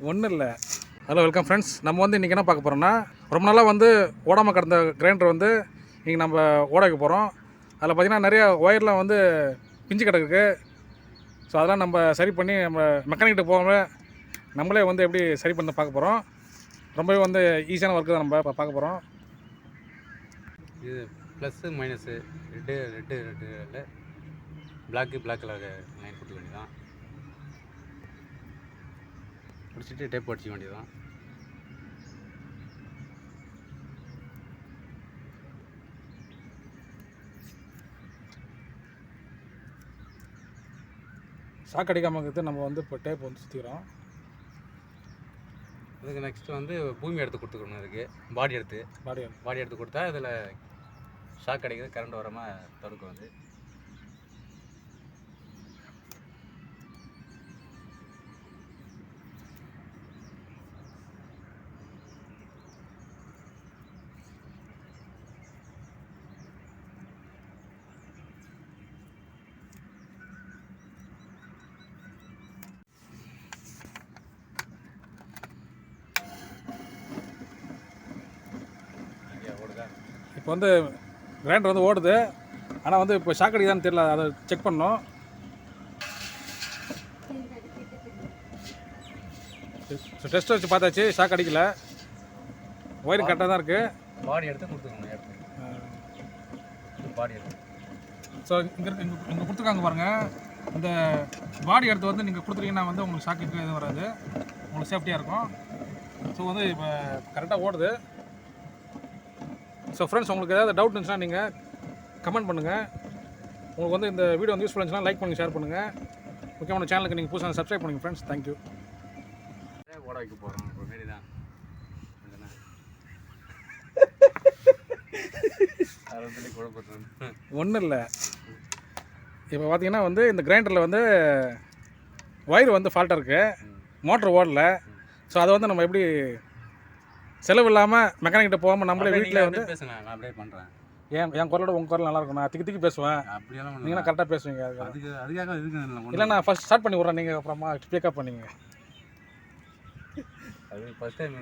ஒன்றும் இல்லை. Hello, welcome friends. நம்ம வந்து இன்றைக்கி என்ன பார்க்க போகிறோம்னா, ரொம்ப நாளாக வந்து ஓடாமல் கிடந்த கிரைண்டர் வந்து இன்றைக்கி நம்ம ஓட வைக்க போகிறோம். அதில் பார்த்திங்கன்னா நிறைய ஒயர்லாம் வந்து பிஞ்சு கிடக்கு. ஸோ அதெல்லாம் நம்ம சரி பண்ணி நம்ம மெக்கானிக்கிட்ட போகாமல் நம்மளே வந்து எப்படி சரி பண்ண பார்க்க போகிறோம். ரொம்பவே வந்து ஈஸியான ஒர்க்கு தான் நம்ம பார்க்க போகிறோம். இது plus minus red black colour line கொடுக்க வேண்டியதான். முடிச்சுட்டு டேப் அடிச்சிக்க வேண்டியதான். ஷாக் அடிக்காமல் இருக்கிறது நம்ம வந்து இப்போ டேப் வந்து சுற்றிக்கிறோம். இதுக்கு நெக்ஸ்ட்டு வந்து பூமி எடுத்து கொடுத்துக்கணும். இதுக்கு பாடி எடுத்து கொடுத்தா இதில் ஷாக் அடிக்கிறது கரண்ட் வராமல் தடுக்கும். வந்து இப்போ வந்து கிரைண்டர் வந்து ஓடுது. ஆனால் வந்து இப்போ ஷாக் அடிக்குதான்னு தெரியல, அதை செக் பண்ணோம். டெஸ்ட் வச்சு பார்த்தாச்சு, ஷாக் அடிக்கல. ஒயரிங் கரெக்டாக தான் இருக்குது. பாடி எடுத்து கொடுத்துக்கணும். பாடி எடுத்து ஸோ இங்கே கொடுத்துருக்காங்க பாருங்கள். இந்த பாடி எடுத்து வந்து நீங்கள் கொடுத்துட்டீங்கன்னா வந்து உங்களுக்கு ஷாக் எதுவும் வராது, உங்களுக்கு சேஃப்டியாக இருக்கும். ஸோ வந்து இப்போ கரெக்டாக ஓடுது. ஸோ ஃப்ரெண்ட்ஸ், உங்களுக்கு ஏதாவது டவுட் இருந்துச்சுன்னா நீங்கள் கமெண்ட் பண்ணுங்கள். உங்களுக்கு வந்து இந்த வீடியோ வந்து யூஸ்ஃபுல் இருந்துச்சுன்னா லைக் பண்ணுங்கள், ஷேர் பண்ணுங்கள். முக்கியமான சேனலுக்கு நீங்கள் புதுசாக சப்ஸ்கிரைப் பண்ணுங்கள் ஃப்ரெண்ட்ஸ். தேங்க்யூ. ஓட வைக்க போகிறோம். இப்போ மாரி தான் ஒன்றும் இல்லை. இப்போ பார்த்தீங்கன்னா வந்து இந்த கிரைண்டரில் வந்து ஒயர் வந்து ஃபால்ட்டாக இருக்குது, மோட்ரு ஓடல. ஸோ அதை வந்து நம்ம எப்படி செலவு இல்லாமல் மெக்கானிக்கிட்ட போகாமல் நம்மளே வீட்டில் வந்து பேசுங்க. நான் அப்படியே பண்ணுறேன். என் குரலோட உங்கள் குரல் நல்லா இருக்கும். நான் திக்கி பேசுவேன், அப்படியெல்லாம் நீங்களும் கரெக்டாக பேசுவீங்க. அதுக்காக இல்லை, நான் ஃபஸ்ட் ஸ்டார்ட் பண்ணி விட்றேன், நீங்கள் அப்புறமா பிக்கப் பண்ணிங்க. அது ஃபஸ்ட் டைம்